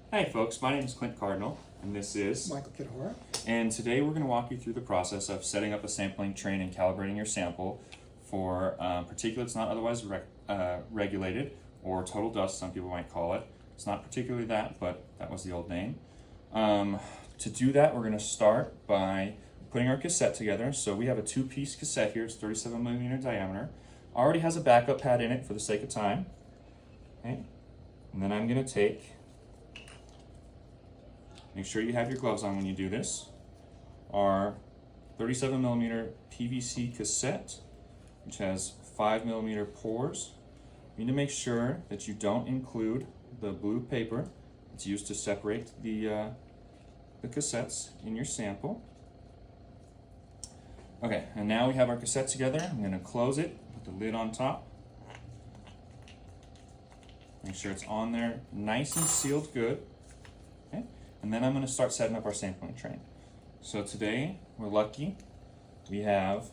Hi folks, my name is Clint Cardinal, and this is Michael Kidhora. And today we're going to walk you through the process of setting up a sampling train and calibrating your sample for particulates not otherwise regulated, or total dust, some people might call it. It's not particularly that, but that was the old name. To do that, we're going to start by putting our cassette together. So we have a two-piece cassette here. It's 37 millimeter diameter. Already has a backup pad in it for the sake of time. Okay. And then I'm going to take, make sure you have your gloves on when you do this, our 37 millimeter PVC cassette, which has 5 millimeter pores. You need to make sure that you don't include the blue paper. It's used to separate the cassettes in your sample. Okay, and now we have our cassette together. I'm going to close it, put the lid on top. Make sure it's on there nice and sealed good. Okay, and then I'm going to start setting up our sampling train. So today, we're lucky. We have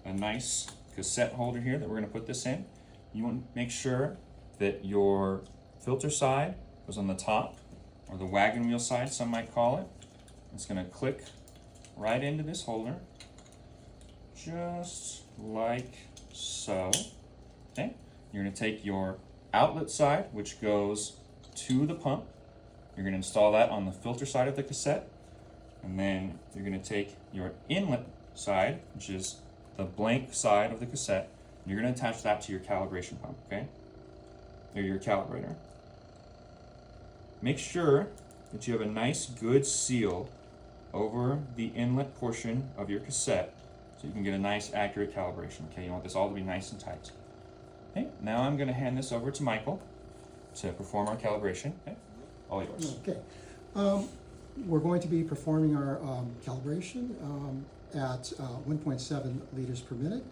a nice cassette holder here that we're going to put this in. You want to make sure that your filter side goes on the top, or the wagon wheel side, some might call it. It's going to click right into this holder, just like so. Okay, you're going to take your outlet side, which goes to the pump. You're going to install that on the filter side of the cassette, and then you're going to take your inlet side, which is the blank side of the cassette, and you're going to attach that to your calibration pump, okay? Or your calibrator. Make sure that you have a nice, good seal over the inlet portion of your cassette so you can get a nice, accurate calibration, okay? You want this all to be nice and tight. Okay, now I'm going to hand this over to Michael to perform our calibration. Okay, all yours. Okay. We're going to be performing our calibration at 1.7 liters per minute.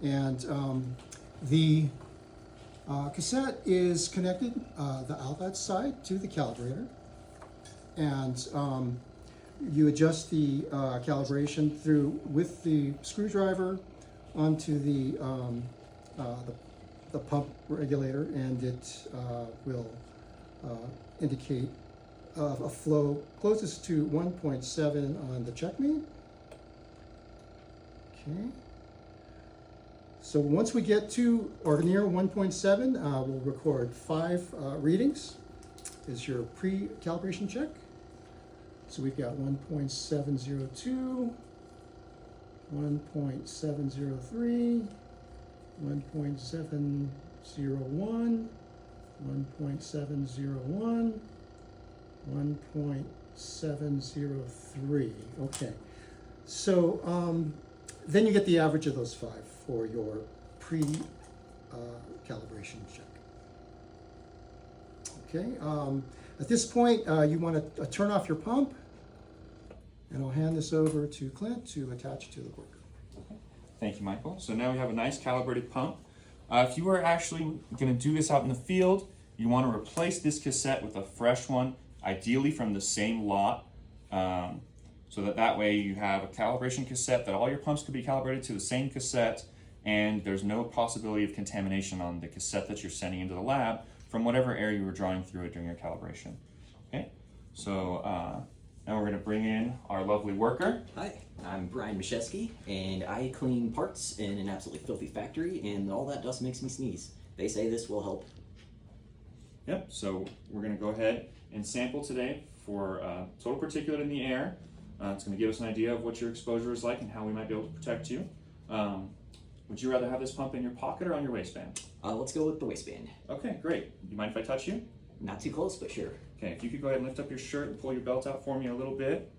And the cassette is connected, the outlet side, to the calibrator. And you adjust the calibration through with the screwdriver onto the pump regulator, and it will indicate a flow closest to 1.7 on the check mean. Okay. So once we get to or near 1.7, we'll record 5 readings as your pre-calibration check. So we've got 1.702, 1.703, 1.701, 1.701, 1.703. Okay, so then you get the average of those 5 for your pre-calibration check. Okay, at this point you want to turn off your pump, and I'll hand this over to Clint to attach to the work. Thank you, Michael. So now we have a nice calibrated pump. If you are actually going to do this out in the field, you want to replace this cassette with a fresh one, ideally from the same lot, so that way you have a calibration cassette that all your pumps could be calibrated to the same cassette, and there's no possibility of contamination on the cassette that you're sending into the lab from whatever area you were drawing through it during your calibration. Okay, so now we're going to bring in our lovely worker. Hi, I'm Brian Mashesky, and I clean parts in an absolutely filthy factory, and all that dust makes me sneeze. They say this will help. Yep, so we're going to go ahead and sample today for total particulate in the air. It's going to give us an idea of what your exposure is like and how we might be able to protect you. Would you rather have this pump in your pocket or on your waistband? Let's go with the waistband. Okay, great. Do you mind if I touch you? Not too close, but sure. Okay, if you could go ahead and lift up your shirt and pull your belt out for me a little bit.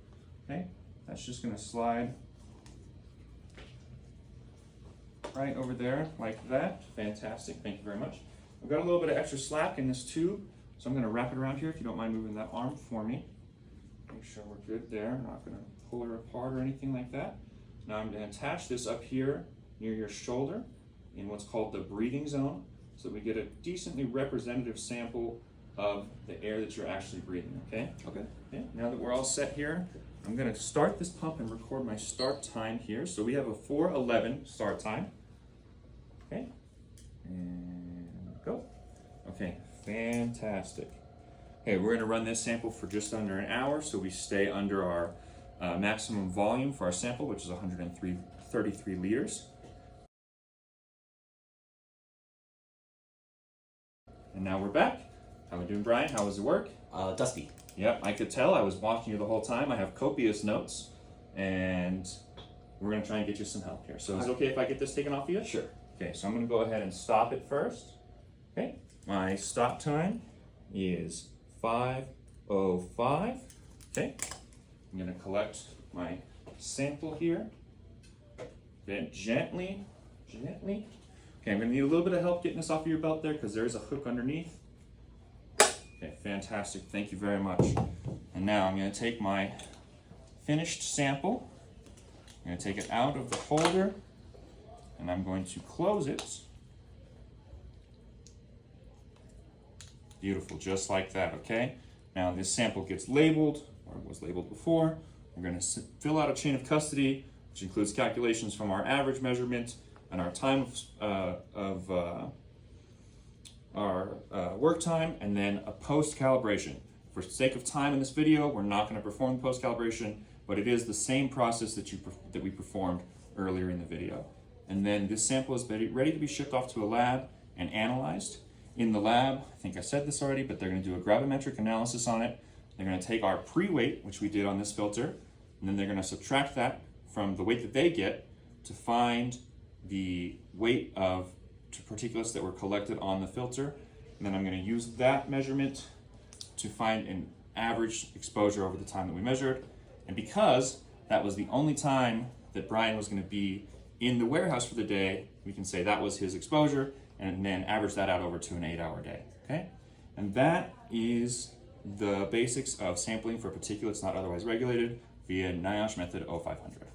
Okay, that's just going to slide right over there like that. Fantastic, thank you very much. I've got a little bit of extra slack in this tube, so I'm going to wrap it around here if you don't mind moving that arm for me. Make sure we're good there. I'm not going to pull her apart or anything like that. Now I'm going to attach this up here near your shoulder in what's called the breathing zone, so that we get a decently representative sample of the air that you're actually breathing, okay? Okay. Now that we're all set here, I'm going to start this pump and record my start time here. So we have a 4:11 start time. Okay, and go. Okay, fantastic. Okay, we're gonna run this sample for just under an hour, so we stay under our maximum volume for our sample, which is 133 liters. And now we're back. How we doing, Brian? How was the work? Dusty. Yep, I could tell. I was watching you the whole time. I have copious notes, and we're gonna try and get you some help here. So is it okay if I get this taken off of you? Sure. Okay, so I'm gonna go ahead and stop it first. Okay, my stop time is 5:05. Okay, I'm gonna collect my sample here. Okay, gently. Okay, I'm gonna need a little bit of help getting this off of your belt there because there is a hook underneath. Okay, fantastic. Thank you very much. And now I'm gonna take my finished sample. I'm gonna take it out of the holder and I'm going to close it. Beautiful, just like that, okay? Now this sample gets labeled, or was labeled before. We're gonna fill out a chain of custody, which includes calculations from our average measurement and our time of our work time, and then a post calibration. For sake of time in this video, we're not gonna perform the post calibration, but it is the same process that we performed earlier in the video. And then this sample is ready to be shipped off to a lab and analyzed. In the lab, I think I said this already, but they're gonna do a gravimetric analysis on it. They're gonna take our pre-weight, which we did on this filter, and then they're gonna subtract that from the weight that they get to find the weight of particulates that were collected on the filter. And then I'm gonna use that measurement to find an average exposure over the time that we measured. And because that was the only time that Brian was gonna be in the warehouse for the day, we can say that was his exposure and then average that out over to an 8-hour day, okay? And that is the basics of sampling for particulates not otherwise regulated via Niosh method 0500.